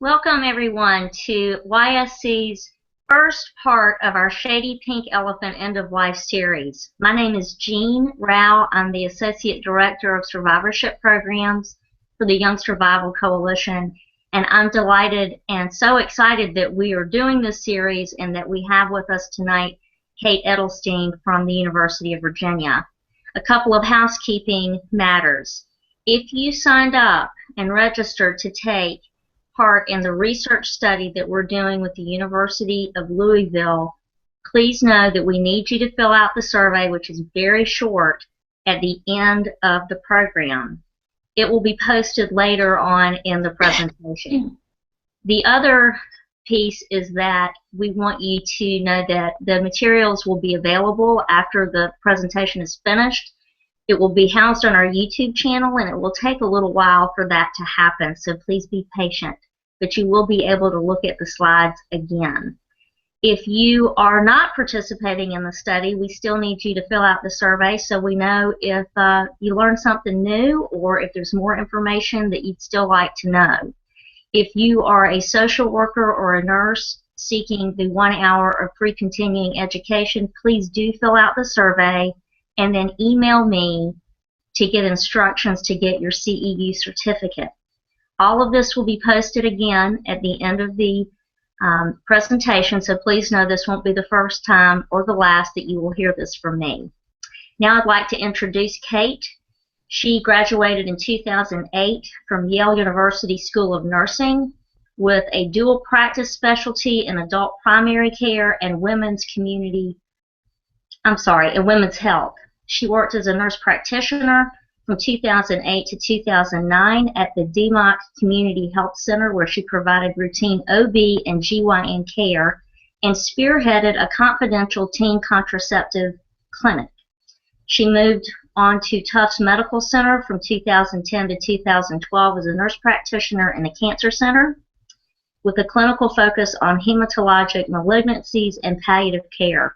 Welcome everyone to YSC's first part of our Shady Pink Elephant End of Life series. My name is Jean Rao. I'm the Associate Director of Survivorship Programs for the Young Survival Coalition, and I'm delighted and so excited that we are doing this series and that we have with us tonight Kate Adelstein from the University of Virginia. A couple of housekeeping matters. If you signed up and registered to take part in the research study that we're doing with the University of Louisville, please know that we need you to fill out the survey, which is very short, at the end of the program. It will be posted later on in the presentation. The other piece is that we want you to know that the materials will be available after the presentation is finished. It will be housed on our YouTube channel, and it will take a little while for that to happen, so please be patient. But you will be able to look at the slides again. If you are not participating in the study, we still need you to fill out the survey so we know if you learned something new or if there's more information that you'd still like to know. If you are a social worker or a nurse seeking the 1 hour of free continuing education, please do fill out the survey and then email me to get instructions to get your CEU certificate. All of this will be posted again at the end of the presentation, so please know this won't be the first time or the last that you will hear this from me. Now I'd like to introduce Kate. She graduated in 2008 from Yale University School of Nursing with a dual practice specialty in adult primary care and women's health. She worked as a nurse practitioner from 2008 to 2009 at the DeMock Community Health Center, where she provided routine OB and GYN care and spearheaded a confidential teen contraceptive clinic. She moved on to Tufts Medical Center from 2010 to 2012 as a nurse practitioner in a cancer center with a clinical focus on hematologic malignancies and palliative care.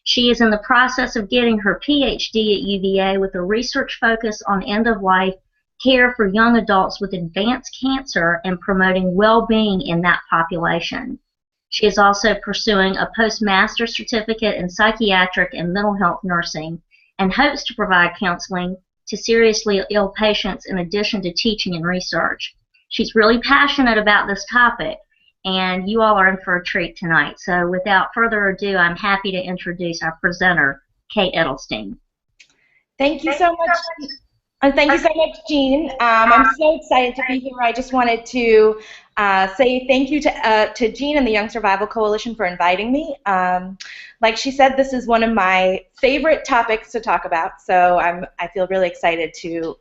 She is in the process of getting her PhD at UVA with a research focus on end-of-life care for young adults with advanced cancer and promoting well-being in that population. She is also pursuing a postmaster certificate in psychiatric and mental health nursing and hopes to provide counseling to seriously ill patients in addition to teaching and research. She's really passionate about this topic, and you all are in for a treat tonight. So without further ado, I'm happy to introduce our presenter, Kate Adelstein. Thank you so much. Thank you so much, Jean. I'm so excited to be here. I just wanted to say thank you to Jean and the Young Survival Coalition for inviting me. Like she said, this is one of my favorite topics to talk about, so I feel really excited to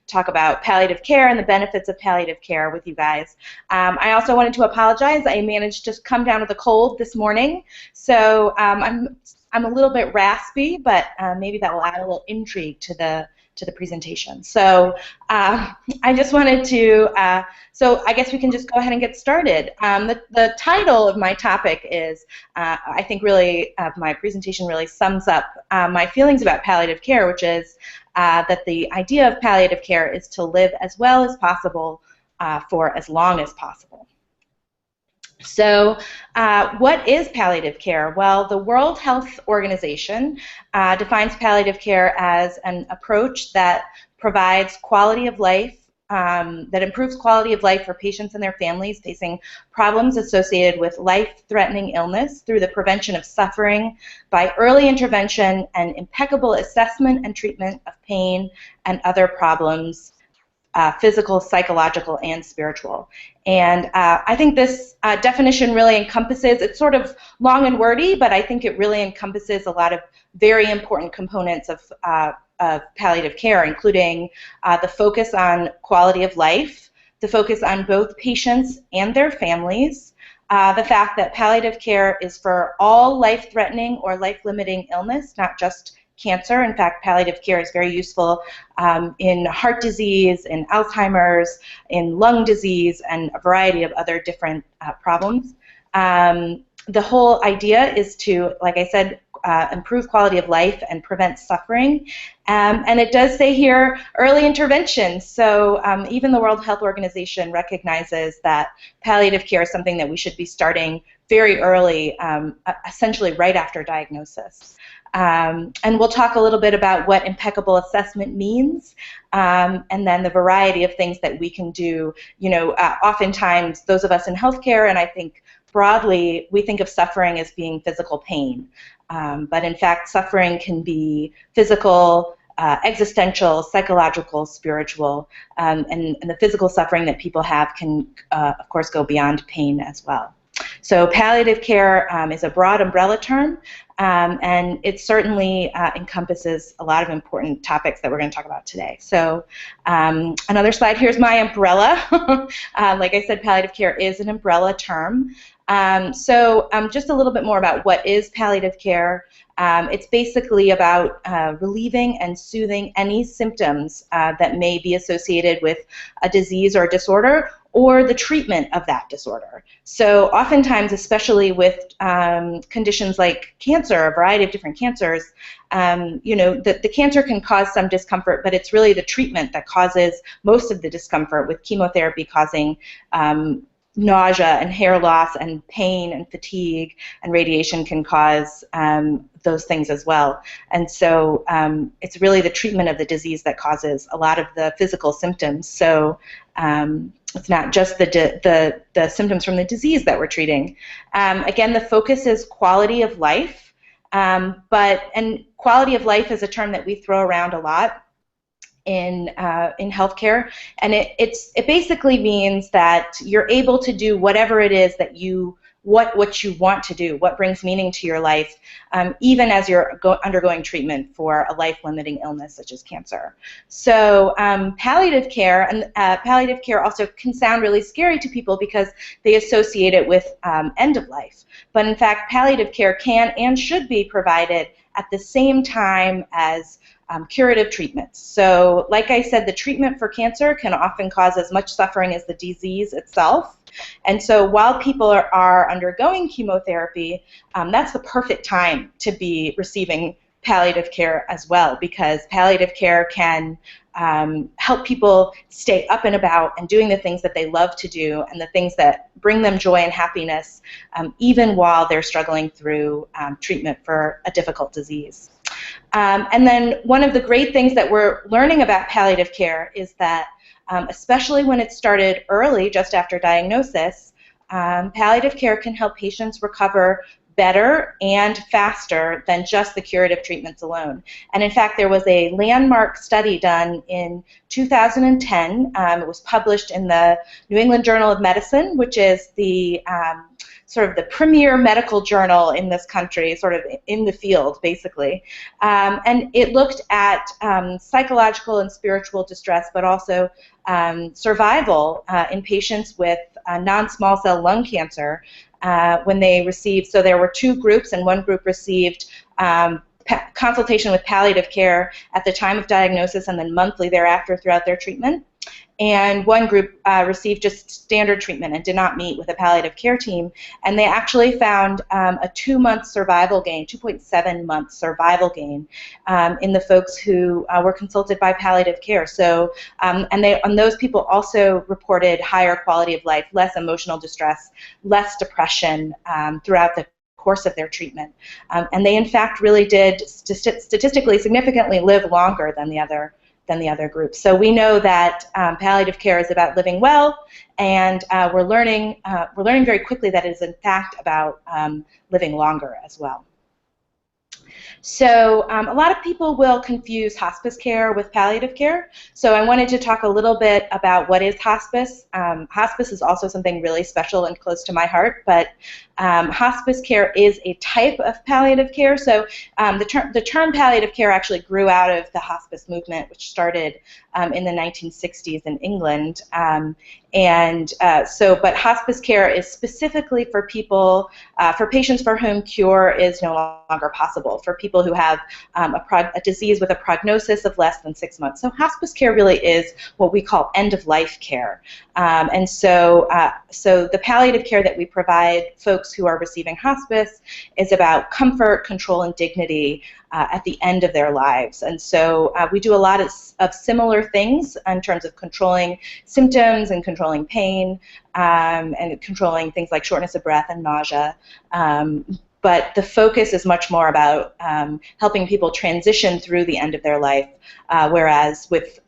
talk about palliative care and the benefits of palliative care with you guys. I also wanted to apologize. I managed to come down with a cold this morning, so I'm a little bit raspy, but maybe that will add a little intrigue to the presentation. So I just wanted to, so I guess we can just go ahead and get started. The title of my topic is, I think really, my presentation really sums up my feelings about palliative care, which is that the idea of palliative care is to live as well as possible for as long as possible. So what is palliative care? Well, the World Health Organization defines palliative care as an approach that provides quality of life, that improves quality of life for patients and their families facing problems associated with life-threatening illness through the prevention of suffering by early intervention and impeccable assessment and treatment of pain and other problems, physical, psychological, and spiritual. And I think this definition really encompasses, it's sort of long and wordy, but I think it really encompasses a lot of very important components of palliative care, including the focus on quality of life, the focus on both patients and their families, the fact that palliative care is for all life-threatening or life-limiting illness, not just cancer. In fact, palliative care is very useful in heart disease, in Alzheimer's, in lung disease, and a variety of other different problems. The whole idea is to, like I said, improve quality of life and prevent suffering. And it does say here early intervention. So even the World Health Organization recognizes that palliative care is something that we should be starting very early, essentially right after diagnosis. And we'll talk a little bit about what impeccable assessment means, and then the variety of things that we can do. You know, oftentimes those of us in healthcare, and I think broadly, we think of suffering as being physical pain. But in fact, suffering can be physical, existential, psychological, spiritual, and the physical suffering that people have can, of course, go beyond pain as well. So palliative care is a broad umbrella term, and it certainly encompasses a lot of important topics that we're going to talk about today. So another slide, here's my umbrella. Like I said, palliative care is an umbrella term. So just a little bit more about what is palliative care. It's basically about relieving and soothing any symptoms that may be associated with a disease or disorder, or the treatment of that disorder. So oftentimes, especially with conditions like cancer, a variety of different cancers, you know, the cancer can cause some discomfort, but it's really the treatment that causes most of the discomfort, with chemotherapy causing nausea and hair loss and pain and fatigue, and radiation can cause those things as well. And so it's really the treatment of the disease that causes a lot of the physical symptoms. So it's not just the symptoms from the disease that we're treating. Again, the focus is quality of life, and quality of life is a term that we throw around a lot in healthcare, and it basically means that you're able to do whatever it is that what you want to do, what brings meaning to your life, even as you're undergoing treatment for a life-limiting illness such as cancer. So palliative care, and palliative care also can sound really scary to people because they associate it with end of life. But in fact, palliative care can and should be provided at the same time as curative treatments. So like I said, the treatment for cancer can often cause as much suffering as the disease itself. And so while people are undergoing chemotherapy, that's the perfect time to be receiving palliative care as well, because palliative care can help people stay up and about and doing the things that they love to do and the things that bring them joy and happiness, even while they're struggling through treatment for a difficult disease. And then one of the great things that we're learning about palliative care is that especially when it's started early, just after diagnosis, palliative care can help patients recover better and faster than just the curative treatments alone. And in fact, there was a landmark study done in 2010. It was published in the New England Journal of Medicine, which is the sort of the premier medical journal in this country, sort of in the field, basically. And it looked at psychological and spiritual distress, but also survival in patients with non-small cell lung cancer when they received, so there were two groups, and one group received consultation with palliative care at the time of diagnosis and then monthly thereafter throughout their treatment. And one group received just standard treatment and did not meet with a palliative care team. And they actually found a 2-month survival gain, 2.7-month survival gain in the folks who were consulted by palliative care. So, and those people also reported higher quality of life, less emotional distress, less depression throughout the course of their treatment. And they, in fact, really did statistically significantly live longer than the other groups. So we know that palliative care is about living well, and we're learning very quickly that it is in fact about living longer as well. So a lot of people will confuse hospice care with palliative care. So I wanted to talk a little bit about what is hospice. Hospice is also something really special and close to my heart, but hospice care is a type of palliative care. So the term palliative care actually grew out of the hospice movement, which started in the 1960s in England. But hospice care is specifically for people, for patients for whom cure is no longer possible, for people who have a disease with a prognosis of less than 6 months. So hospice care really is what we call end-of-life care. So the palliative care that we provide folks who are receiving hospice is about comfort, control, and dignity at the end of their lives. And so we do a lot of similar things in terms of controlling symptoms and controlling pain and controlling things like shortness of breath and nausea. But the focus is much more about helping people transition through the end of their life, whereas with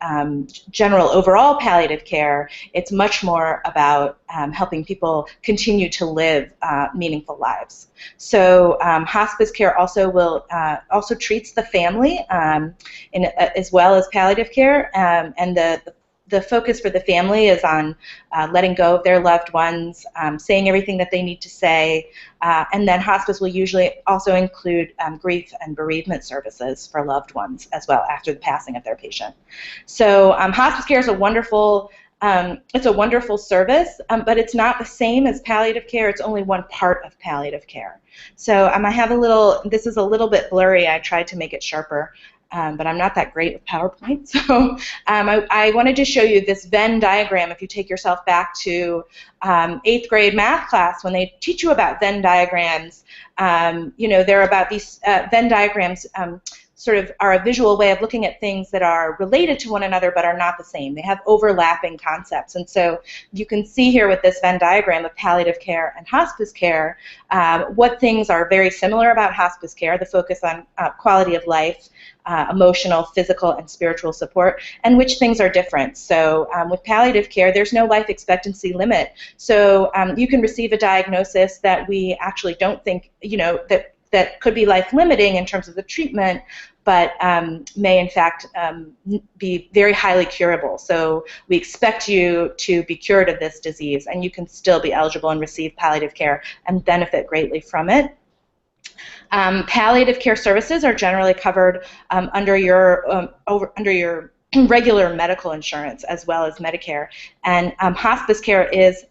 general overall palliative care, it's much more about helping people continue to live meaningful lives. So hospice care also treats the family as well as palliative care, and the focus for the family is on letting go of their loved ones, saying everything that they need to say, and then hospice will usually also include grief and bereavement services for loved ones as well after the passing of their patient. So hospice care is a wonderful service, but it's not the same as palliative care. It's only one part of palliative care. So I have this is a little bit blurry. I tried to make it sharper. But I'm not that great with PowerPoint. So I wanted to show you this Venn diagram. If you take yourself back to 8th grade math class, when they teach you about Venn diagrams, they're about these Venn diagrams sort of are a visual way of looking at things that are related to one another but are not the same. They have overlapping concepts. And so you can see here with this Venn diagram of palliative care and hospice care what things are very similar about hospice care, the focus on quality of life, emotional, physical, and spiritual support, and which things are different. So with palliative care, there's no life expectancy limit. So you can receive a diagnosis that we actually don't think, that could be life-limiting in terms of the treatment, but may in fact be very highly curable. So we expect you to be cured of this disease, and you can still be eligible and receive palliative care and benefit greatly from it. Palliative care services are generally covered under your regular medical insurance as well as Medicare, and hospice care is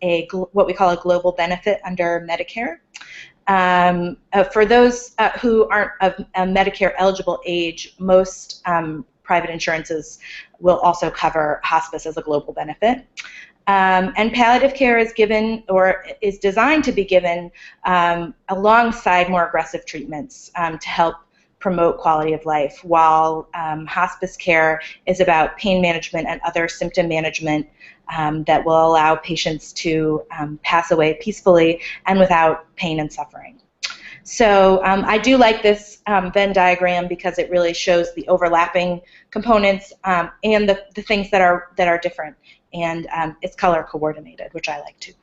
what we call a global benefit under Medicare. For those who aren't of Medicare eligible age, most private insurances will also cover hospice as a global benefit. And palliative care is given or is designed to be given alongside more aggressive treatments to help promote quality of life, while hospice care is about pain management and other symptom management that will allow patients to pass away peacefully and without pain and suffering. So I do like this Venn diagram because it really shows the overlapping components and the things that are different, and it's color coordinated, which I like too.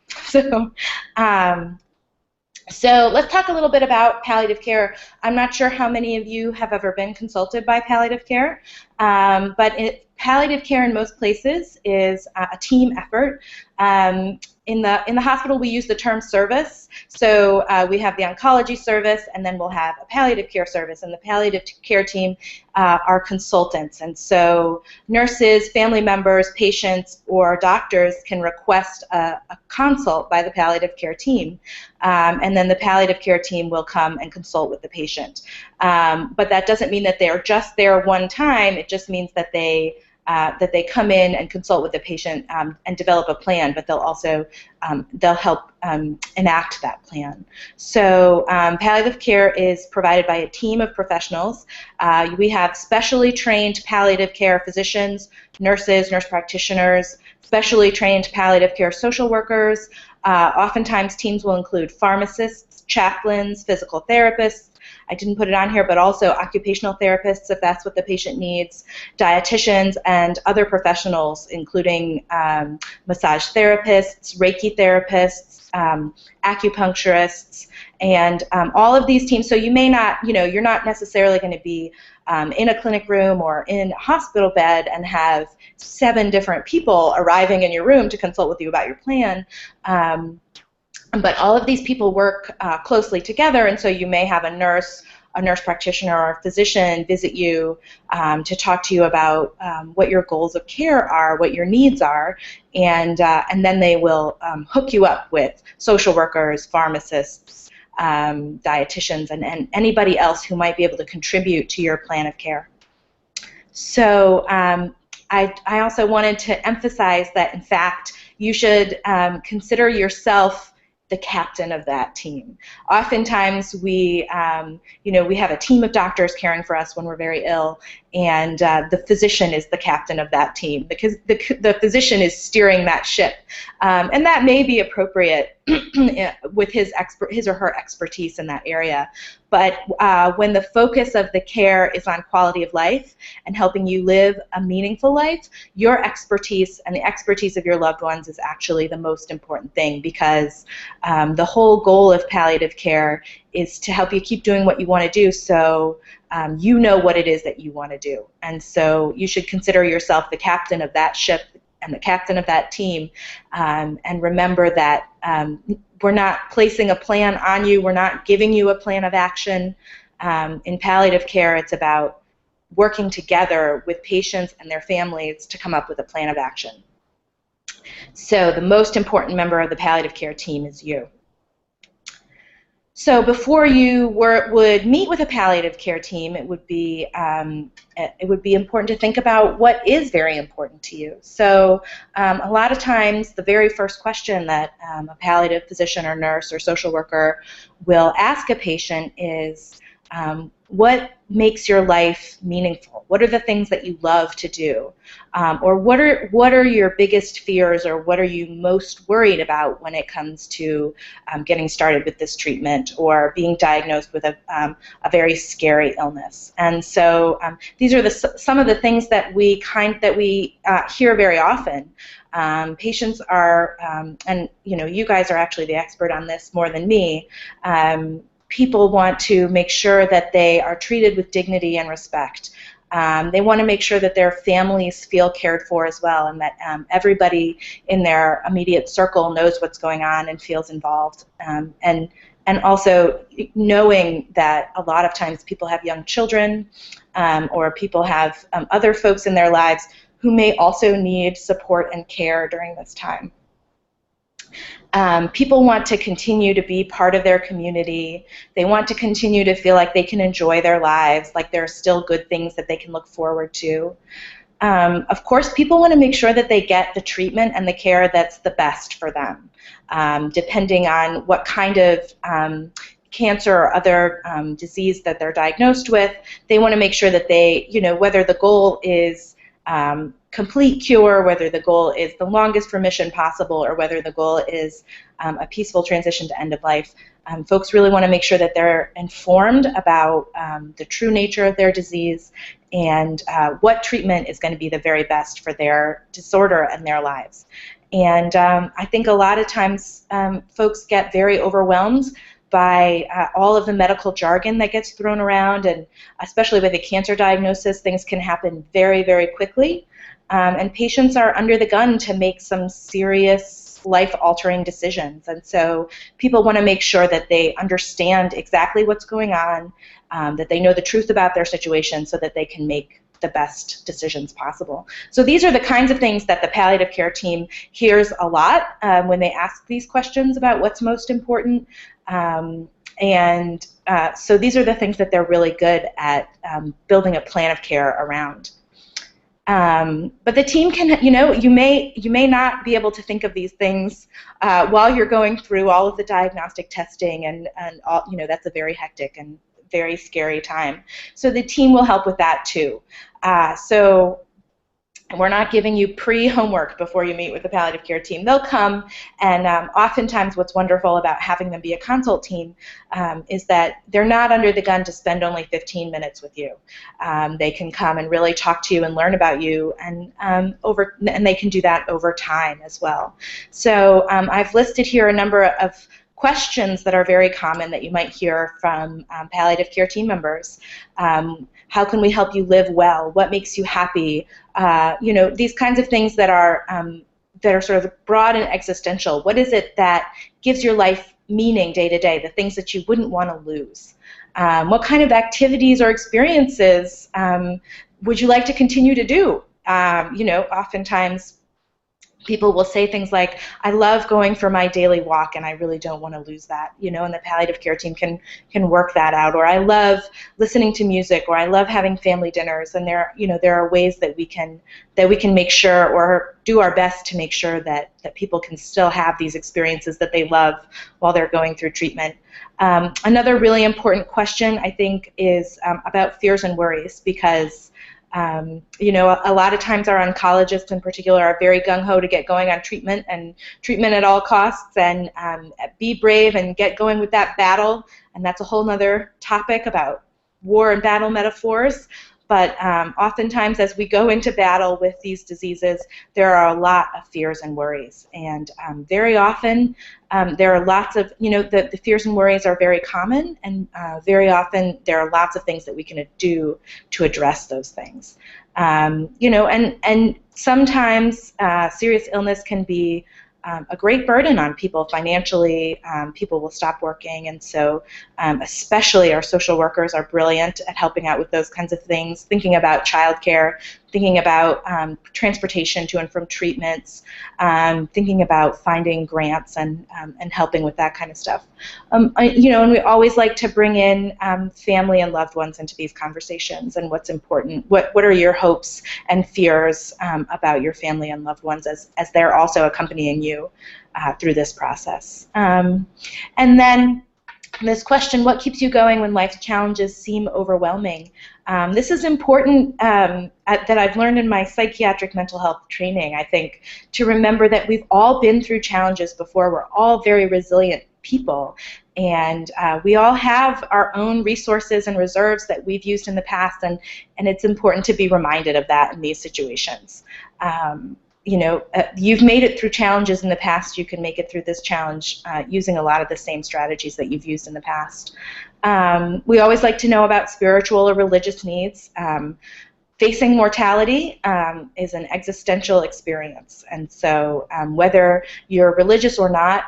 So let's talk a little bit about palliative care. I'm not sure how many of you have ever been consulted by palliative care, but palliative care in most places is a team effort. In the hospital, we use the term service. So we have the oncology service, and then we'll have a palliative care service. And the palliative care team are consultants. And so nurses, family members, patients, or doctors can request a consult by the palliative care team. And then the palliative care team will come and consult with the patient. But that doesn't mean that they're just there one time. It just means that they come in and consult with the patient and develop a plan, but they'll also they'll help enact that plan. So palliative care is provided by a team of professionals. We have specially trained palliative care physicians, nurses, nurse practitioners, specially trained palliative care social workers. Oftentimes teams will include pharmacists, chaplains, physical therapists. I didn't put it on here, but also occupational therapists if that's what the patient needs, dietitians, and other professionals, including massage therapists, Reiki therapists, acupuncturists, and all of these teams. So you may not, you're not necessarily going to be in a clinic room or in a hospital bed and have 7 different people arriving in your room to consult with you about your plan. But all of these people work closely together, and so you may have a nurse a nurse practitioner or a physician visit you to talk to you about what your goals of care are, what your needs are, and then they will hook you up with social workers, pharmacists, dietitians, and anybody else who might be able to contribute to your plan of care. So I also wanted to emphasize that, in fact, you should consider yourself the captain of that team. Oftentimes we have a team of doctors caring for us when we're very ill, and the physician is the captain of that team because the physician is steering that ship. And that may be appropriate with his or her expertise in that area. But when the focus of the care is on quality of life and helping you live a meaningful life, your expertise and the expertise of your loved ones is actually the most important thing, because the whole goal of palliative care is to help you keep doing what you want to do, so you know what it is that you want to do. And so you should consider yourself the captain of that ship and the captain of that team, and remember that we're not placing a plan on you, we're not giving you a plan of action. In palliative care, it's about working together with patients and their families to come up with a plan of action. So the most important member of the palliative care team is you. So before you would meet with a palliative care team, it would be important to think about what is very important to you. So a lot of times the very first question that a palliative physician or nurse or social worker will ask a patient is, what makes your life meaningful? What are the things that you love to do? Or what are your biggest fears, or what are you most worried about when it comes to getting started with this treatment or being diagnosed with a very scary illness? And so these are some of the things that we hear very often. Patients are, and you guys are actually the expert on this more than me. People want to make sure that they are treated with dignity and respect. They want to make sure that their families feel cared for as well, and that everybody in their immediate circle knows what's going on and feels involved. And also knowing that a lot of times people have young children, or people have other folks in their lives who may also need support and care during this time. People want to continue to be part of their community. They want to continue to feel like they can enjoy their lives, like there are still good things that they can look forward to. Of course, people want to make sure that they get the treatment and the care that's the best for them, depending on what kind of cancer or other disease that they're diagnosed with. They want to make sure that they, whether the goal is complete cure, whether the goal is the longest remission possible, or whether the goal is a peaceful transition to end of life. Folks really want to make sure that they're informed about the true nature of their disease and what treatment is going to be the very best for their disorder and their lives. And I think a lot of times folks get very overwhelmed by all of the medical jargon that gets thrown around, and especially with a cancer diagnosis, things can happen very, very quickly. And patients are under the gun to make some serious life-altering decisions. And so people want to make sure that they understand exactly what's going on, that they know the truth about their situation so that they can make the best decisions possible. So these are the kinds of things that the palliative care team hears a lot when they ask these questions about what's most important. So these are the things that they're really good at building a plan of care around. But the team can, you may not be able to think of these things while you're going through all of the diagnostic testing, and all, that's a very hectic and very scary time. So the team will help with that too. So we're not giving you pre-homework before you meet with the palliative care team. They'll come, and oftentimes what's wonderful about having them be a consult team is that they're not under the gun to spend only 15 minutes with you. They can come and really talk to you and learn about you, and they can do that over time as well. So I've listed here a number of questions that are very common that you might hear from palliative care team members. How can we help you live well? What makes you happy? These kinds of things that are sort of broad and existential. What is it that gives your life meaning day to day? The things that you wouldn't want to lose. What kind of activities or experiences would you like to continue to do? Oftentimes people will say things like, I love going for my daily walk and I really don't want to lose that, and the palliative care team can work that out. Or I love listening to music, or I love having family dinners. And there are ways that we can make sure, or do our best to make sure that people can still have these experiences that they love while they're going through treatment. Another really important question, I think, is about fears and worries, because a lot of times our oncologists in particular are very gung-ho to get going on treatment, and treatment at all costs, and be brave and get going with that battle. And that's a whole other topic about war and battle metaphors. But oftentimes as we go into battle with these diseases, there are a lot of fears and worries. And very often there are lots of, the fears and worries are very common, and very often there are lots of things that we can do to address those things. And sometimes serious illness can be a great burden on people financially. People will stop working, and so especially our social workers are brilliant at helping out with those kinds of things, thinking about childcare, thinking about transportation to and from treatments, thinking about finding grants and helping with that kind of stuff. And we always like to bring in family and loved ones into these conversations, and what's important. What are your hopes and fears about your family and loved ones as they're also accompanying you through this process? And then this question, what keeps you going when life's challenges seem overwhelming? This is important that I've learned in my psychiatric mental health training, I think, to remember that we've all been through challenges before. We're all very resilient people, and we all have our own resources and reserves that we've used in the past, and it's important to be reminded of that in these situations. You've made it through challenges in the past. You can make it through this challenge using a lot of the same strategies that you've used in the past. We always like to know about spiritual or religious needs. Facing mortality is an existential experience, and so whether you're religious or not,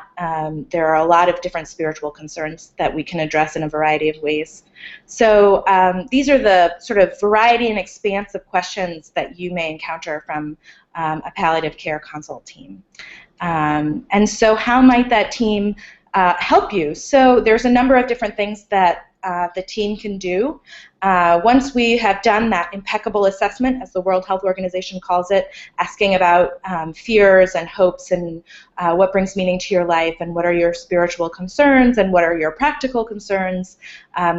there are a lot of different spiritual concerns that we can address in a variety of ways. So these are the sort of variety and expanse of questions that you may encounter from a palliative care consult team. And so how might that team help you? So there's a number of different things that the team can do. Once we have done that impeccable assessment, as the World Health Organization calls it, asking about fears and hopes and what brings meaning to your life, and what are your spiritual concerns, and what are your practical concerns,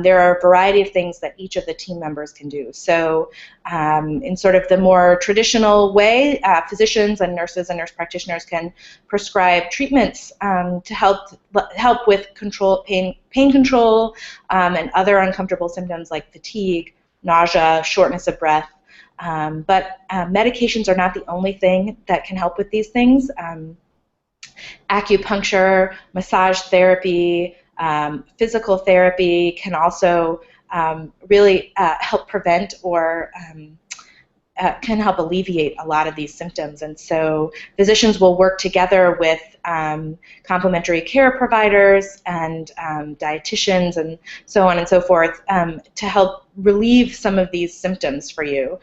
there are a variety of things that each of the team members can do. So in sort of the more traditional way, physicians and nurses and nurse practitioners can prescribe treatments to help with pain control and other uncomfortable symptoms like fatigue, nausea, shortness of breath. But medications are not the only thing that can help with these things. Acupuncture, massage therapy, physical therapy can also really help prevent or can help alleviate a lot of these symptoms. And so physicians will work together with complementary care providers and dietitians and so on and so forth to help relieve some of these symptoms for you.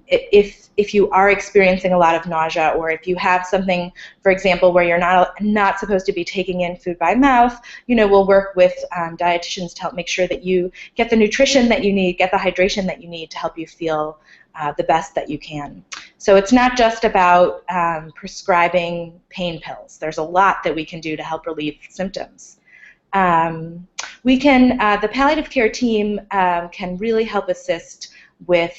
If you are experiencing a lot of nausea, or if you have something, for example, where you're not supposed to be taking in food by mouth, we'll work with dietitians to help make sure that you get the nutrition that you need, get the hydration that you need to help you feel the best that you can. So it's not just about prescribing pain pills. There's a lot that we can do to help relieve symptoms. The palliative care team can really help assist with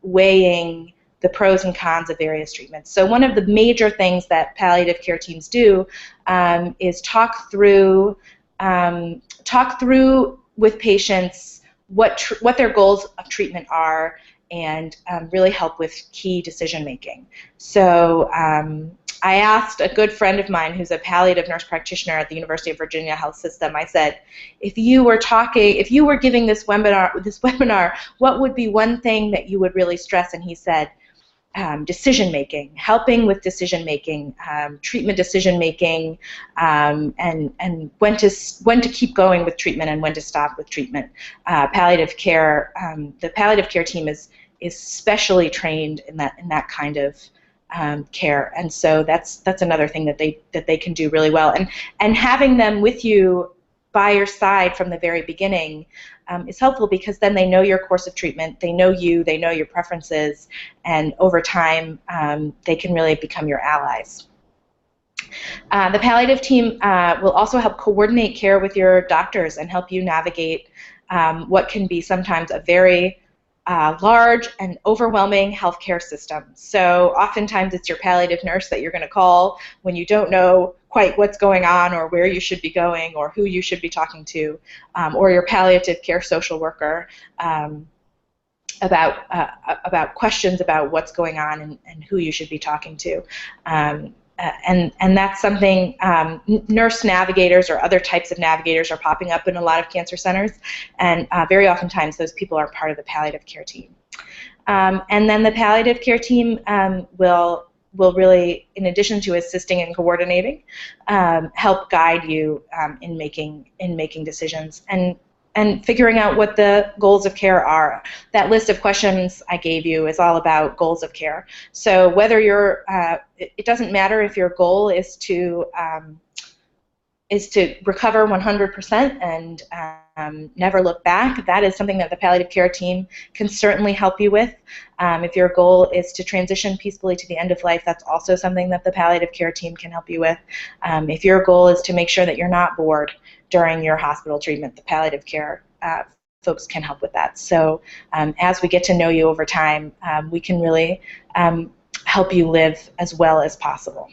weighing the pros and cons of various treatments. So one of the major things that palliative care teams do is talk through with patients what their goals of treatment are, and really help with key decision making. So I asked a good friend of mine who's a palliative nurse practitioner at the University of Virginia Health System, I said, if you were giving this webinar, what would be one thing that you would really stress? And he said, decision-making, helping with decision-making, treatment decision-making, and when to keep going with treatment and when to stop with treatment. Palliative care, the palliative care team is specially trained in that kind of care, and so that's another thing that they can do really well. And having them with you by your side from the very beginning is helpful, because then they know your course of treatment, they know you, they know your preferences, and over time they can really become your allies. The palliative team will also help coordinate care with your doctors and help you navigate what can be sometimes a very large and overwhelming healthcare system. So oftentimes it's your palliative nurse that you're going to call when you don't know quite what's going on or where you should be going or who you should be talking to, or your palliative care social worker about questions about what's going on and who you should be talking to. And that's something nurse navigators or other types of navigators are popping up in a lot of cancer centers, and very oftentimes those people are part of the palliative care team. And then the palliative care team will really, in addition to assisting and coordinating, help guide you in making decisions and figuring out what the goals of care are. That list of questions I gave you is all about goals of care. So whether you're, it doesn't matter if your goal is to recover 100% and never look back. That is something that the palliative care team can certainly help you with. If your goal is to transition peacefully to the end of life, that's also something that the palliative care team can help you with. If your goal is to make sure that you're not bored during your hospital treatment, the palliative care folks can help with that. So as we get to know you over time, we can really help you live as well as possible.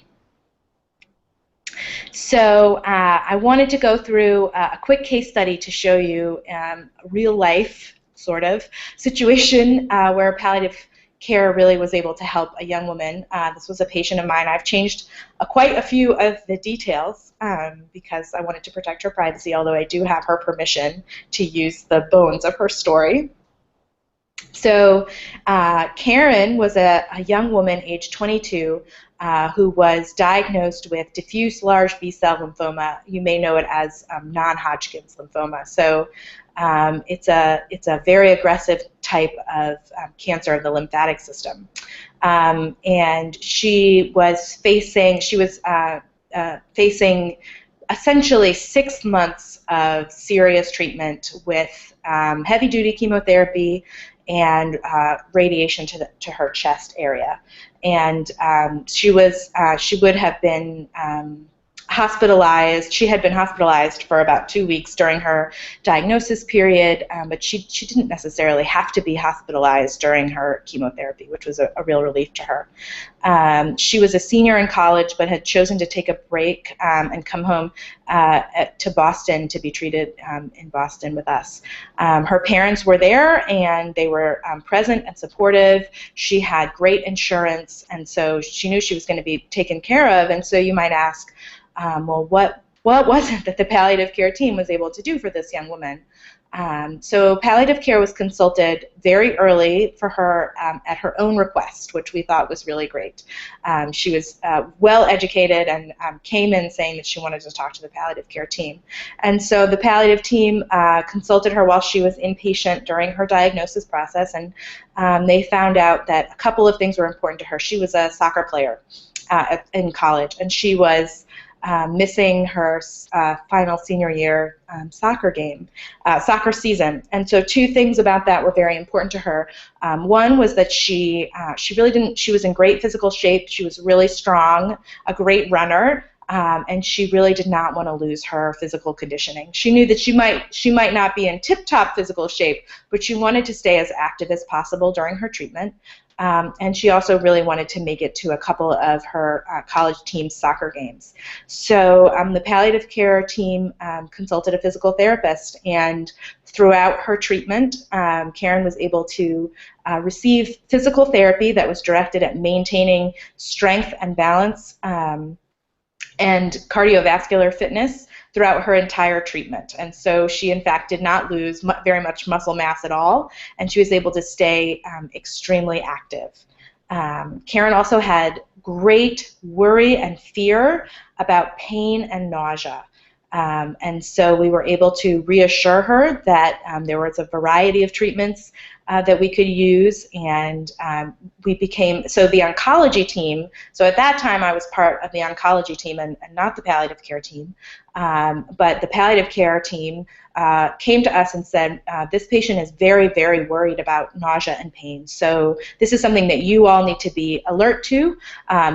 So I wanted to go through a quick case study to show you a real life sort of situation where palliative care really was able to help a young woman. This was a patient of mine. I've changed quite a few of the details because I wanted to protect her privacy, although I do have her permission to use the bones of her story. So Karen was a young woman, age 22, who was diagnosed with diffuse large B-cell lymphoma. You may know it as non-Hodgkin's lymphoma. So it's a very aggressive type of cancer of the lymphatic system. And she was facing essentially 6 months of serious treatment with heavy-duty chemotherapy and radiation to her chest area. And she would have been hospitalized. She had been hospitalized for about 2 weeks during her diagnosis period, but she didn't necessarily have to be hospitalized during her chemotherapy, which was a real relief to her. She was a senior in college, but had chosen to take a break and come home to Boston to be treated in Boston with us. Her parents were there, and they were present and supportive. She had great insurance, and so she knew she was going to be taken care of. And so you might ask, well, what was it that the palliative care team was able to do for this young woman? So palliative care was consulted very early for her at her own request, which we thought was really great. She was well educated and came in saying that she wanted to talk to the palliative care team. And so the palliative team consulted her while she was inpatient during her diagnosis process, and they found out that a couple of things were important to her. She was a soccer player in college, and she was missing her final senior year soccer season. And so two things about that were very important to her. One was that she was in great physical shape. She was really strong, a great runner, and she really did not want to lose her physical conditioning. She knew that she might not be in tip-top physical shape, but she wanted to stay as active as possible during her treatment. And she also really wanted to make it to a couple of her college team soccer games. So the palliative care team consulted a physical therapist, and throughout her treatment, Karen was able to receive physical therapy that was directed at maintaining strength and balance and cardiovascular fitness throughout her entire treatment. And so she, in fact, did not lose very much muscle mass at all, and she was able to stay extremely active. Karen also had great worry and fear about pain and nausea. And so we were able to reassure her that there was a variety of treatments that we could use, and we became, so the oncology team, so at that time I was part of the oncology team and not the palliative care team, but the palliative care team came to us and said, this patient is very, very worried about nausea and pain, so this is something that you all need to be alert to,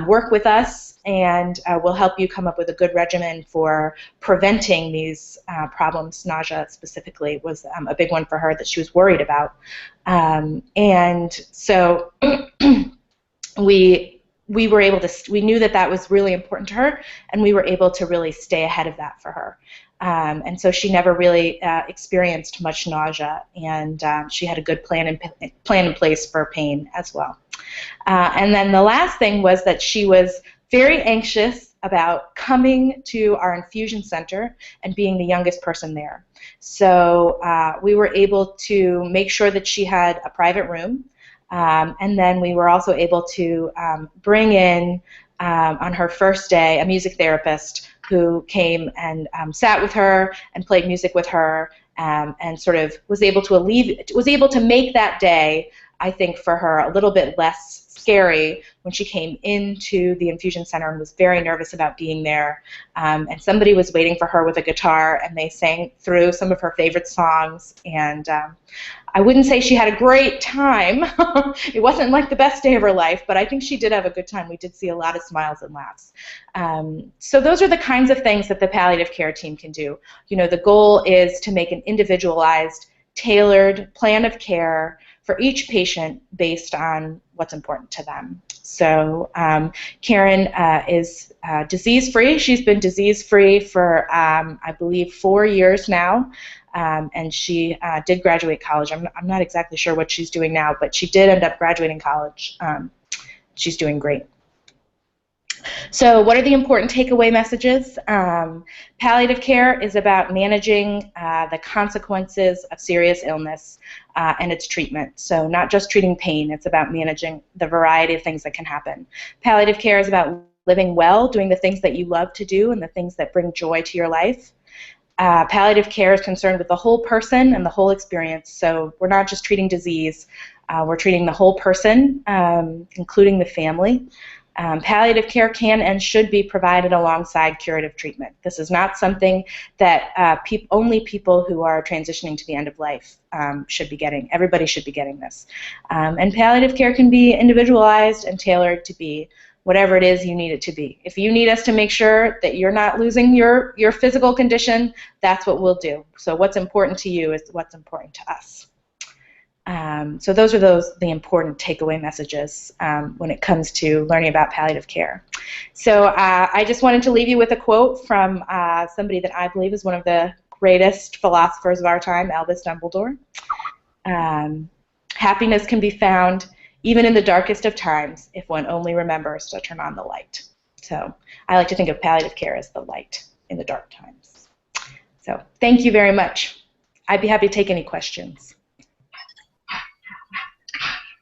work with us, and we'll help you come up with a good regimen for preventing these problems. Nausea specifically was a big one for her that she was worried about. And so we were able to, we knew that that was really important to her, and we were able to really stay ahead of that for her. And so she never really experienced much nausea, and she had a good plan in place for pain as well. And then the last thing was that she was very anxious about coming to our infusion center and being the youngest person there. So we were able to make sure that she had a private room, and then we were also able to bring in, on her first day, a music therapist who came and sat with her and played music with her, and sort of was able to make that day, I think, for her a little bit less scary when she came into the infusion center and was very nervous about being there. And somebody was waiting for her with a guitar, and they sang through some of her favorite songs. And I wouldn't say she had a great time. It wasn't like the best day of her life, but I think she did have a good time. We did see a lot of smiles and laughs. So those are the kinds of things that the palliative care team can do. You know, the goal is to make an individualized, tailored plan of care for each patient based on what's important to them. So Karen is disease-free. She's been disease-free for, I believe, 4 years now, and she did graduate college. I'm not exactly sure what she's doing now, but she did end up graduating college. She's doing great. So what are the important takeaway messages? Palliative care is about managing the consequences of serious illness and its treatment. So not just treating pain, it's about managing the variety of things that can happen. Palliative care is about living well, doing the things that you love to do and the things that bring joy to your life. Palliative care is concerned with the whole person and the whole experience. So we're not just treating disease, we're treating the whole person, including the family. Palliative care can and should be provided alongside curative treatment. This is not something that only people who are transitioning to the end of life should be getting. Everybody should be getting this. And palliative care can be individualized and tailored to be whatever it is you need it to be. If you need us to make sure that you're not losing your physical condition, that's what we'll do. So what's important to you is what's important to us. So those are the important takeaway messages when it comes to learning about palliative care. So I just wanted to leave you with a quote from somebody that I believe is one of the greatest philosophers of our time, Albus Dumbledore. Happiness can be found even in the darkest of times if one only remembers to turn on the light. So I like to think of palliative care as the light in the dark times. So thank you very much. I'd be happy to take any questions.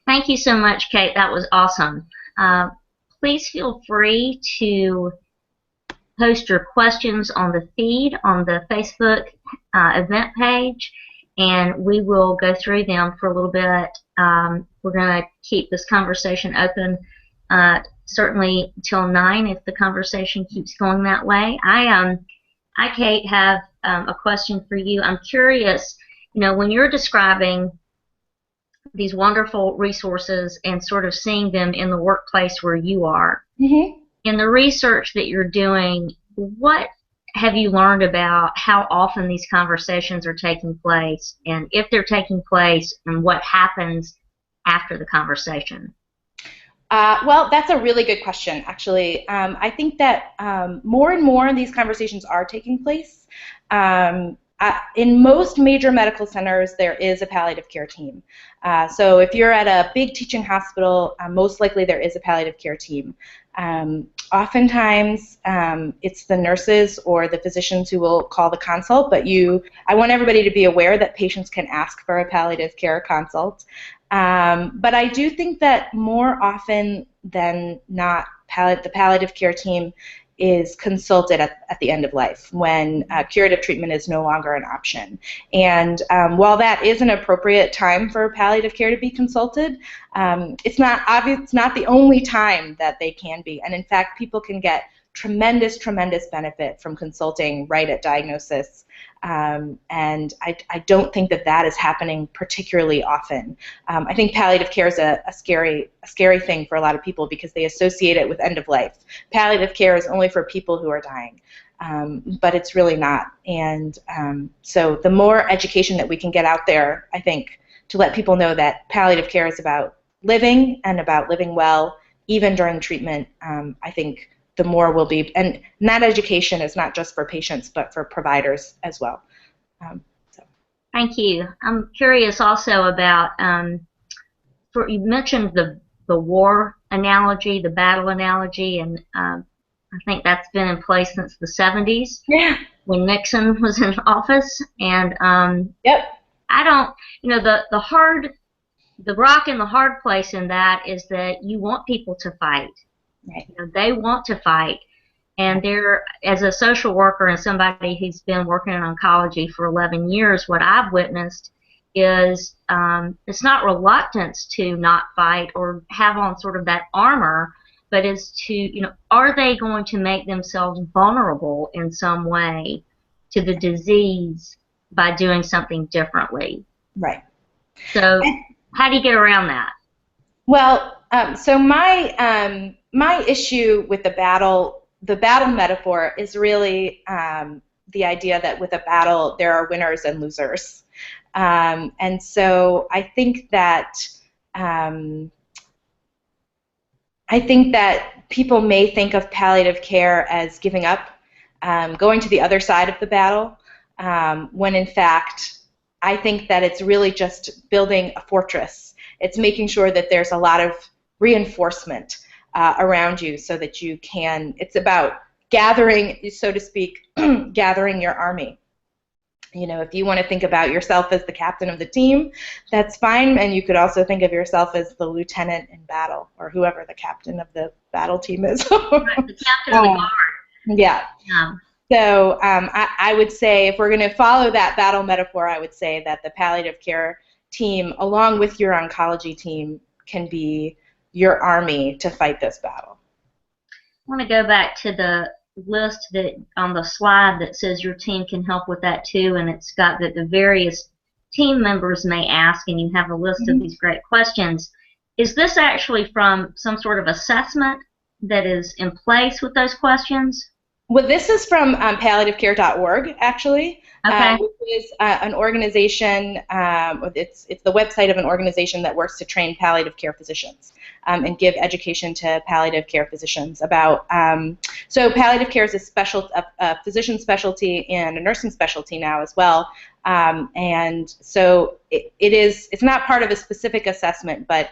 Thank you so much, Kate. That was awesome. Please feel free to post your questions on the feed on the Facebook event page, and we will go through them for a little bit. We're going to keep this conversation open certainly till 9 if the conversation keeps going that way. I Kate, have a question for you. I'm curious, you know, when you're describing these wonderful resources and sort of seeing them in the workplace where you are, in the research that you're doing, what have you learned about how often these conversations are taking place, and if they're taking place, and what happens after the conversation? Well, that's a really good question, actually. I think that more and more of these conversations are taking place. In most major medical centers, there is a palliative care team. So if you're at a big teaching hospital, most likely there is a palliative care team. Oftentimes, it's the nurses or the physicians who will call the consult, but I want everybody to be aware that patients can ask for a palliative care consult. But I do think that more often than not, the palliative care team is consulted at the end of life when curative treatment is no longer an option. And while that is an appropriate time for palliative care to be consulted, it's not obvious, it's not the only time that they can be. And in fact, people can get tremendous benefit from consulting right at diagnosis. And I don't think that is happening particularly often. I think palliative care is a scary thing for a lot of people because they associate it with end of life. Palliative care is only for people who are dying, but it's really not. And so the more education that we can get out there, I think, to let people know that palliative care is about living and about living well, even during treatment, I think the more will be, and that education is not just for patients, but for providers as well. Thank you. I'm curious also about, you mentioned the war analogy, the battle analogy, and I think that's been in place since the 70s. Yeah. When Nixon was in office, and yep. I don't, the rock and the hard place in that is that you want people to fight. Right. They want to fight, and they're, as a social worker and somebody who's been working in oncology for 11 years, what I've witnessed is it's not reluctance to not fight or have on sort of that armor, but is to, are they going to make themselves vulnerable in some way to the disease by doing something differently? Right. So how do you get around that? Well, so my issue with the battle metaphor is really the idea that with a battle there are winners and losers, and so I think that people may think of palliative care as giving up, going to the other side of the battle, when in fact I think that it's really just building a fortress. It's making sure that there's a lot of reinforcement around you so that you can, it's about gathering, so to speak, gathering your army. If you want to think about yourself as the captain of the team, that's fine, and you could also think of yourself as the lieutenant in battle, or whoever the captain of the battle team is. Right, the captain of the guard. Yeah. So I would say, if we're going to follow that battle metaphor, I would say that the palliative care team, along with your oncology team, can be your army to fight this battle. I want to go back to the list that on the slide that says your team can help with that too, and it's got that the various team members may ask, and you have a list of these great questions. Is this actually from some sort of assessment that is in place with those questions? Well, this is from palliativecare.org, actually, okay. Which is an organization, it's the website of an organization that works to train palliative care physicians and give education to palliative care physicians about, so palliative care is a physician specialty and a nursing specialty now as well, and so it's not part of a specific assessment, but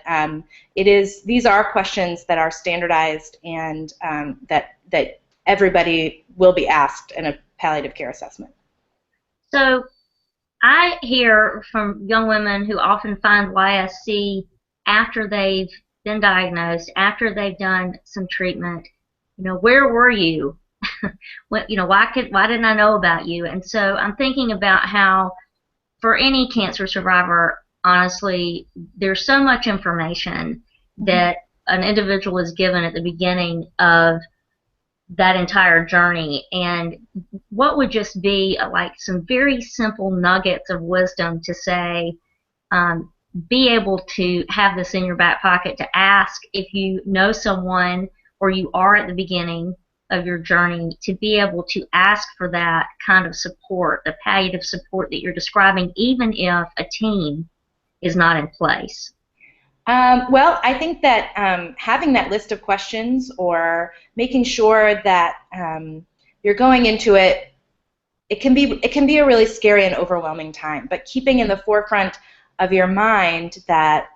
these are questions that are standardized and that everybody will be asked in a palliative care assessment. So I hear from young women who often find YSC after they've been diagnosed, after they've done some treatment, where were you? Why didn't I know about you? And so I'm thinking about how for any cancer survivor, honestly, there's so much information that an individual is given at the beginning of that entire journey, and what would just be like some very simple nuggets of wisdom to say, be able to have this in your back pocket to ask if you know someone or you are at the beginning of your journey, to be able to ask for that kind of support, the palliative support that you're describing, even if a team is not in place. Well, I think that having that list of questions, or making sure that you're going into it, it can be a really scary and overwhelming time. But keeping in the forefront of your mind that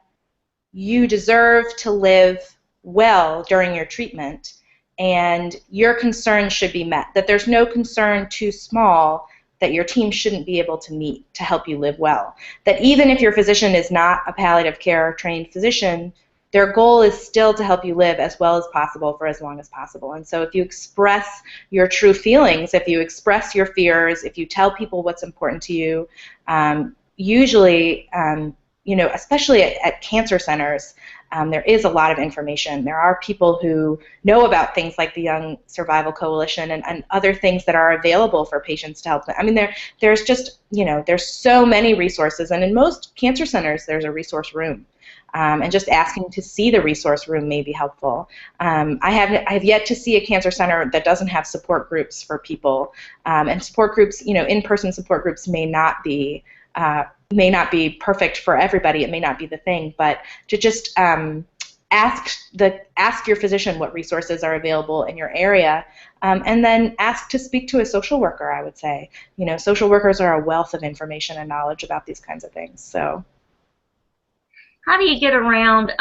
you deserve to live well during your treatment, and your concerns should be met. That there's no concern too small that your team shouldn't be able to meet to help you live well. That even if your physician is not a palliative care trained physician, their goal is still to help you live as well as possible for as long as possible. And so if you express your true feelings, if you express your fears, if you tell people what's important to you, usually, especially at cancer centers, there is a lot of information. There are people who know about things like the Young Survival Coalition and other things that are available for patients to help them. I mean, there's just, there's so many resources, and in most cancer centers there's a resource room. And just asking to see the resource room may be helpful. I have yet to see a cancer center that doesn't have support groups for people, and support groups, in-person support groups may not be perfect for everybody. It may not be the thing, but to just ask your physician what resources are available in your area, and then ask to speak to a social worker. I would say, social workers are a wealth of information and knowledge about these kinds of things. So. How do you get around,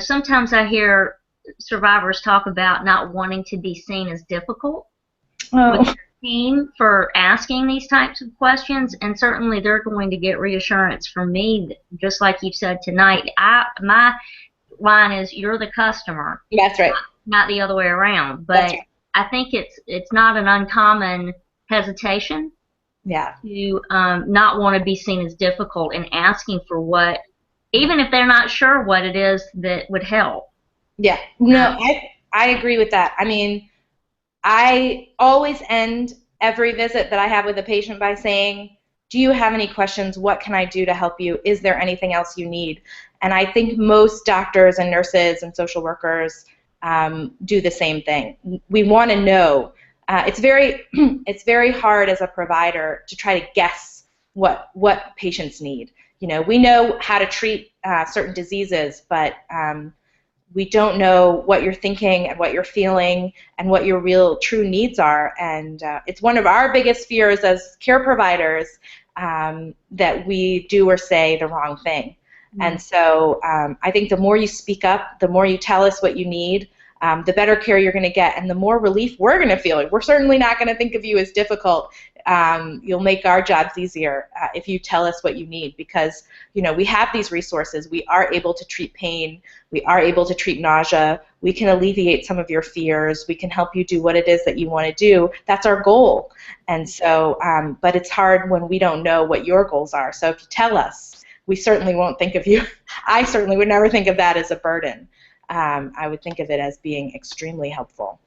sometimes I hear survivors talk about not wanting to be seen as difficult with their team for asking these types of questions, and certainly they're going to get reassurance from me, just like you've said tonight. My line is, you're the customer. That's right. Not the other way around. But right. I think it's not an uncommon hesitation to not want to be seen as difficult and asking for what, even if they're not sure what it is that would help. Yeah, no, I agree with that. I mean, I always end every visit that I have with a patient by saying, do you have any questions? What can I do to help you? Is there anything else you need? And I think most doctors and nurses and social workers do the same thing. We want to know. It's very hard as a provider to try to guess what patients need. We know how to treat certain diseases, but we don't know what you're thinking and what you're feeling and what your real true needs are. And it's one of our biggest fears as care providers that we do or say the wrong thing. Mm-hmm. And so I think the more you speak up, the more you tell us what you need, the better care you're going to get, and the more relief we're going to feel. We're certainly not going to think of you as difficult. You'll make our jobs easier if you tell us what you need, because we have these resources. We are able to treat pain. We are able to treat nausea. We can alleviate some of your fears. We can help you do what it is that you want to do. That's our goal. And so, but it's hard when we don't know what your goals are. So if you tell us, we certainly won't think of you. I certainly would never think of that as a burden. I would think of it as being extremely helpful.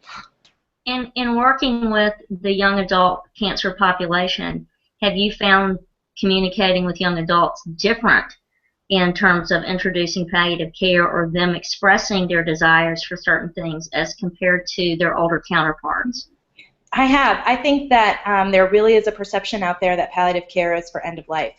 In working with the young adult cancer population, have you found communicating with young adults different in terms of introducing palliative care or them expressing their desires for certain things as compared to their older counterparts? I have. I think that there really is a perception out there that palliative care is for end of life.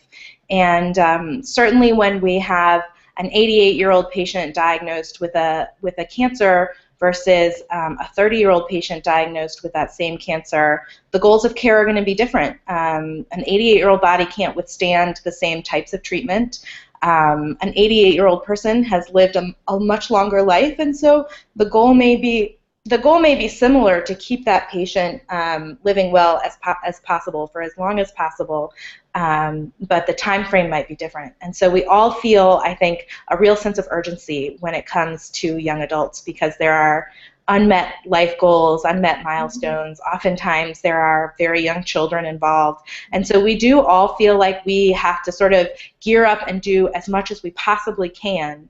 And certainly when we have an 88-year-old patient diagnosed with a cancer versus a 30-year-old patient diagnosed with that same cancer, the goals of care are going to be different. An 88-year-old body can't withstand the same types of treatment. An 88-year-old person has lived a much longer life, and so the goal may be similar, to keep that patient living well as possible for as long as possible, but the time frame might be different. And so we all feel, I think, a real sense of urgency when it comes to young adults, because there are unmet life goals, unmet milestones. Oftentimes there are very young children involved. And so we do all feel like we have to sort of gear up and do as much as we possibly can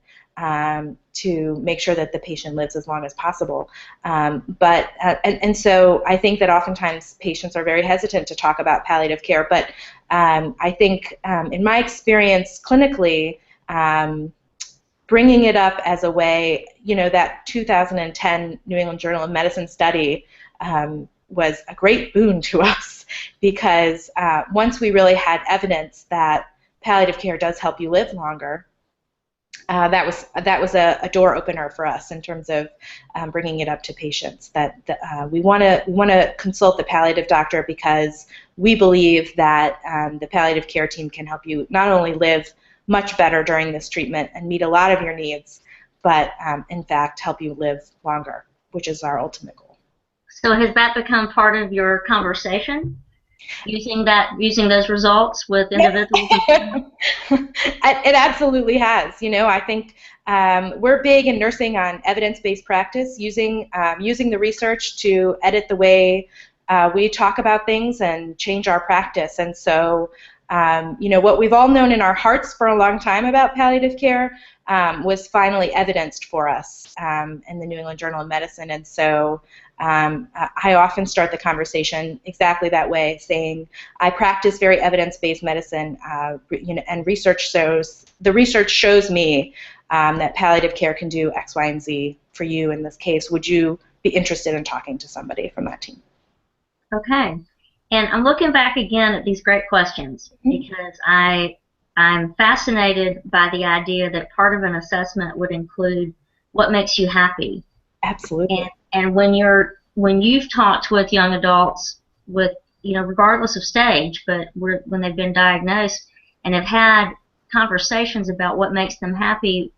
to make sure that the patient lives as long as possible. And so I think that oftentimes patients are very hesitant to talk about palliative care, but I think in my experience clinically, bringing it up as a way, that 2010 New England Journal of Medicine study was a great boon to us, because once we really had evidence that palliative care does help you live longer, that was a door opener for us in terms of bringing it up to patients, that we want to consult the palliative doctor, because we believe that the palliative care team can help you not only live much better during this treatment and meet a lot of your needs, but in fact help you live longer, which is our ultimate goal. So has that become part of your conversation? using those results with individuals? It absolutely has. I think we're big in nursing on evidence-based practice, using the research to edit the way we talk about things and change our practice. And so, what we've all known in our hearts for a long time about palliative care was finally evidenced for us in the New England Journal of Medicine. And so I often start the conversation exactly that way, saying I practice very evidence-based medicine, and the research shows me that palliative care can do X, Y, and Z for you in this case. Would you be interested in talking to somebody from that team? Okay. And I'm looking back again at these great questions because I'm fascinated by the idea that part of an assessment would include what makes you happy. Absolutely. And when you've talked with young adults with, regardless of stage, but when they've been diagnosed and have had conversations about what makes them happy,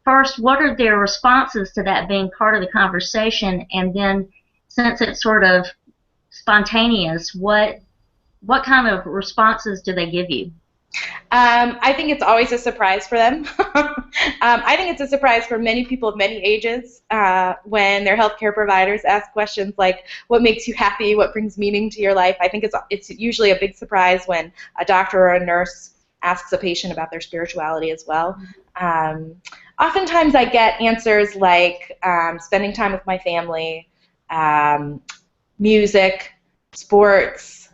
first, what are their responses to that being part of the conversation? And then, since it's sort of spontaneous, what kind of responses do they give you? I think it's always a surprise for them. I think it's a surprise for many people of many ages when their healthcare providers ask questions like, what makes you happy? What brings meaning to your life? I think it's usually a big surprise when a doctor or a nurse asks a patient about their spirituality as well. Oftentimes I get answers like spending time with my family, music, sports,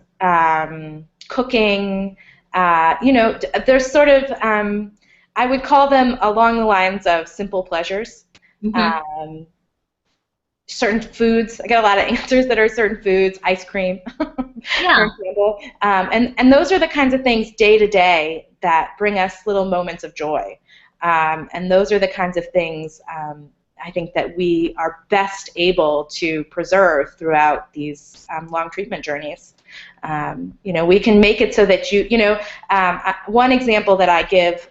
cooking. There's sort of, I would call them along the lines of simple pleasures. Certain foods, I get a lot of answers that are certain foods, ice cream, for example. And those are the kinds of things day to day that bring us little moments of joy. And those are the kinds of things I think that we are best able to preserve throughout these long treatment journeys. We can make it so that one example that I give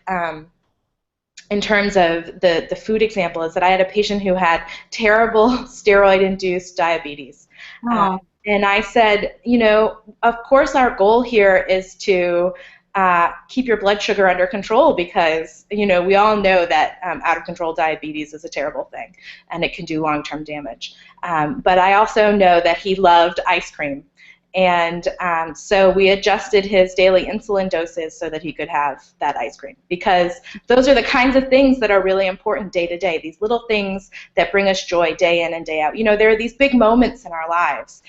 in terms of the food example is that I had a patient who had terrible steroid-induced diabetes. And I said, of course our goal here is to keep your blood sugar under control because, we all know that out-of-control diabetes is a terrible thing and it can do long-term damage. But I also know that he loved ice cream. And so we adjusted his daily insulin doses so that he could have that ice cream, because those are the kinds of things that are really important day to day, these little things that bring us joy day in and day out. There are these big moments in our lives,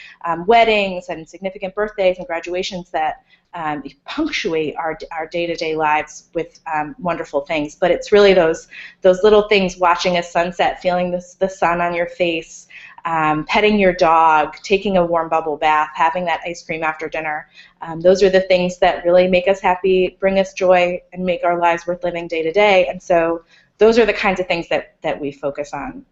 weddings and significant birthdays and graduations that punctuate our day-to-day lives with wonderful things. But it's really those little things, watching a sunset, feeling the sun on your face, petting your dog, taking a warm bubble bath, having that ice cream after dinner. Those are the things that really make us happy, bring us joy, and make our lives worth living day to day. And so those are the kinds of things that we focus on.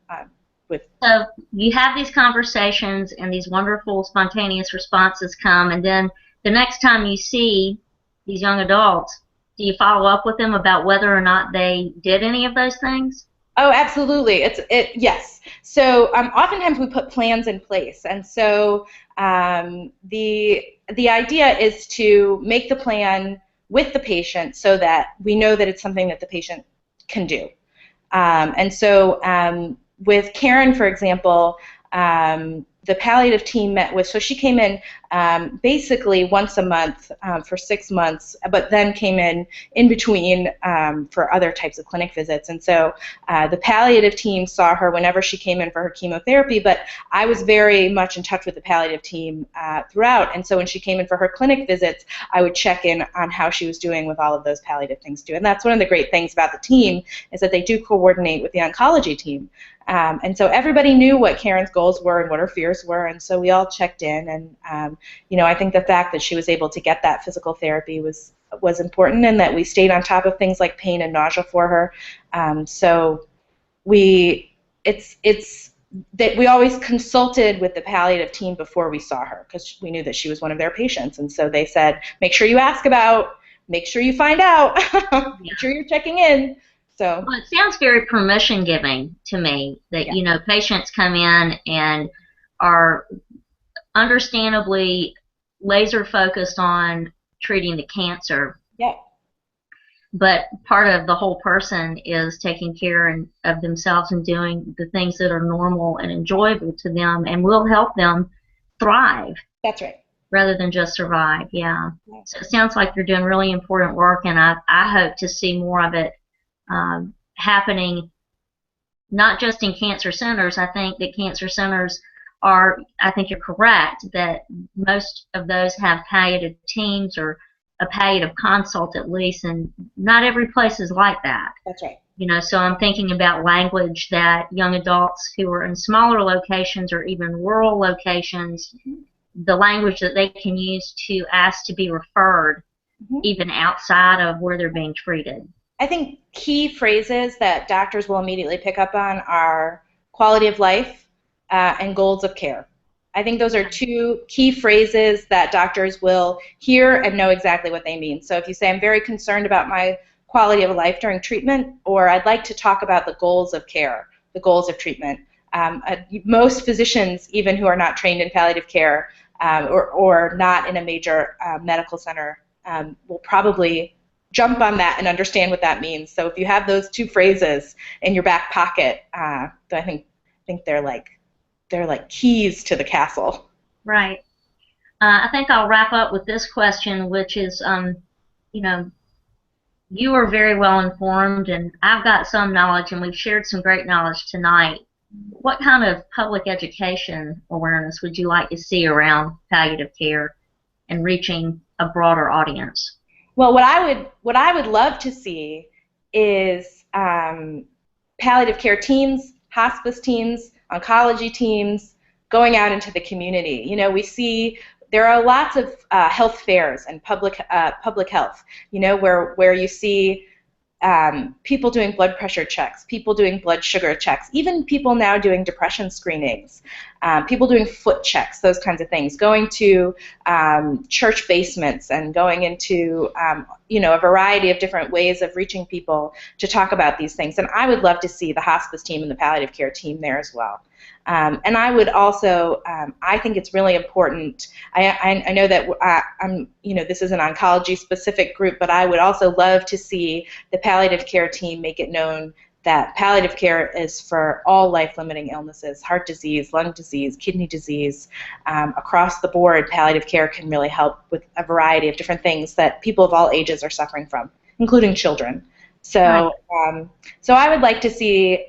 So you have these conversations and these wonderful spontaneous responses come, and then the next time you see these young adults, do you follow up with them about whether or not they did any of those things? Oh, absolutely. Yes. So oftentimes we put plans in place, and so the idea is to make the plan with the patient so that we know that it's something that the patient can do. And so with Karen, for example, the palliative team met with, so she came in basically once a month for 6 months, but then came in between for other types of clinic visits. And so the palliative team saw her whenever she came in for her chemotherapy, but I was very much in touch with the palliative team throughout. And so when she came in for her clinic visits, I would check in on how she was doing with all of those palliative things too. And that's one of the great things about the team, is that they do coordinate with the oncology team. And so everybody knew what Karen's goals were and what her fears were, and so we all checked in. And I think the fact that she was able to get that physical therapy was important, and that we stayed on top of things like pain and nausea for her. So it's that we always consulted with the palliative team before we saw her, because we knew that she was one of their patients, and so they said, make sure you ask about, make sure you find out, make sure you're checking in. So, well, it sounds very permission-giving to me that, patients come in and are understandably laser focused on treating the cancer. Yeah. But part of the whole person is taking care of themselves and doing the things that are normal and enjoyable to them and will help them thrive. That's right. Rather than just survive, yeah. So it sounds like you're doing really important work, and I hope to see more of it happening, not just in cancer centers. I think that cancer centers I think you're correct, that most of those have palliative teams or a palliative consult at least, and not every place is like that. That's right. You know, so I'm thinking about language that young adults who are in smaller locations or even rural locations, the language that they can use to ask to be referred, even outside of where they're being treated. I think key phrases that doctors will immediately pick up on are quality of life and goals of care. I think those are two key phrases that doctors will hear and know exactly what they mean. So if you say, I'm very concerned about my quality of life during treatment, or I'd like to talk about the goals of care, the goals of treatment. Most physicians, even who are not trained in palliative care or not in a major medical center, will probably jump on that and understand what that means. So if you have those two phrases in your back pocket, I think they're like keys to the castle. Right. I think I'll wrap up with this question, which is, you know, you are very well informed, and I've got some knowledge, and we've shared some great knowledge tonight. What kind of public education awareness would you like to see around palliative care and reaching a broader audience? Well, what I would love to see is palliative care teams, hospice teams, oncology teams going out into the community. You know, we see there are lots of health fairs and public health, you know, where you see people doing blood pressure checks, people doing blood sugar checks, even people now doing depression screenings, people doing foot checks, those kinds of things, going to church basements and going into you know, a variety of different ways of reaching people to talk about these things. And I would love to see the hospice team and the palliative care team there as well. And I would also, I think it's really important. I know that you know, this is an oncology-specific group, but I would also love to see the palliative care team make it known that palliative care is for all life-limiting illnesses, heart disease, lung disease, kidney disease. Across the board, palliative care can really help with a variety of different things that people of all ages are suffering from, including children. So, so I would like to see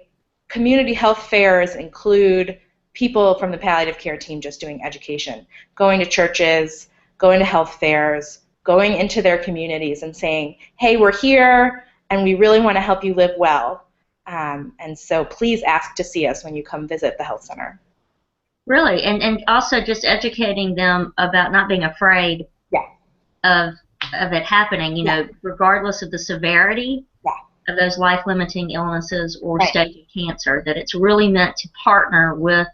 community health fairs include people from the palliative care team just doing education, going to churches, going to health fairs, going into their communities and saying, hey, we're here and we really want to help you live well. And so please ask to see us when you come visit the health center. Really, and also just educating them about not being afraid of it happening, you know, regardless of the severity of those life-limiting illnesses or stage of cancer, that it's really meant to partner with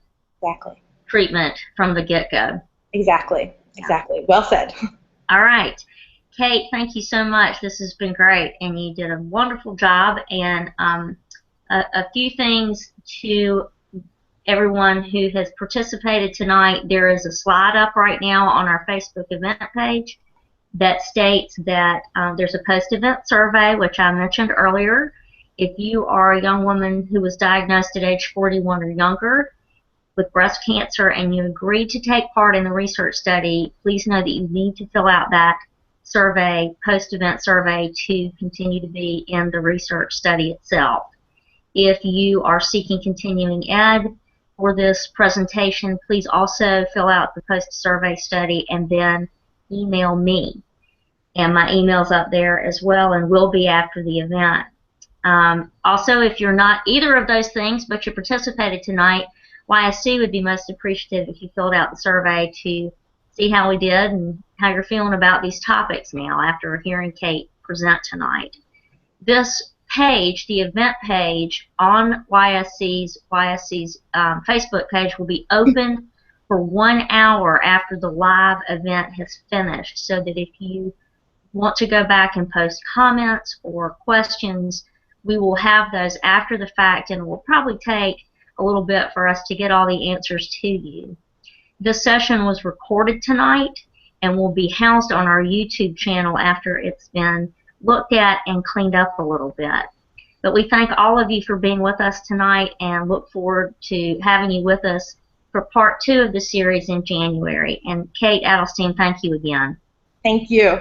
treatment from the get-go. Exactly. Well said. All right. Kate, thank you so much. This has been great, and you did a wonderful job. And a few things to everyone who has participated tonight. There is a slide up right now on our Facebook event page that states that there's a post-event survey, which I mentioned earlier. If you are a young woman who was diagnosed at age 41 or younger with breast cancer and you agreed to take part in the research study, please know that you need to fill out that survey, post-event survey, to continue to be in the research study itself. If you are seeking continuing ed for this presentation, please also fill out the post-survey study and then email me. And my email's up there as well and will be after the event. Also, if you're not either of those things but you participated tonight, YSC would be most appreciative if you filled out the survey to see how we did and how you're feeling about these topics now after hearing Kate present tonight. This page, the event page on YSC's Facebook page, will be open for 1 hour after the live event has finished, so that if you want to go back and post comments or questions, we will have those after the fact, and it will probably take a little bit for us to get all the answers to you. This session was recorded tonight, and will be housed on our YouTube channel after it's been looked at and cleaned up a little bit. But we thank all of you for being with us tonight and look forward to having you with us for part 2 of the series in January. And Kate Adelstein, thank you again. Thank you.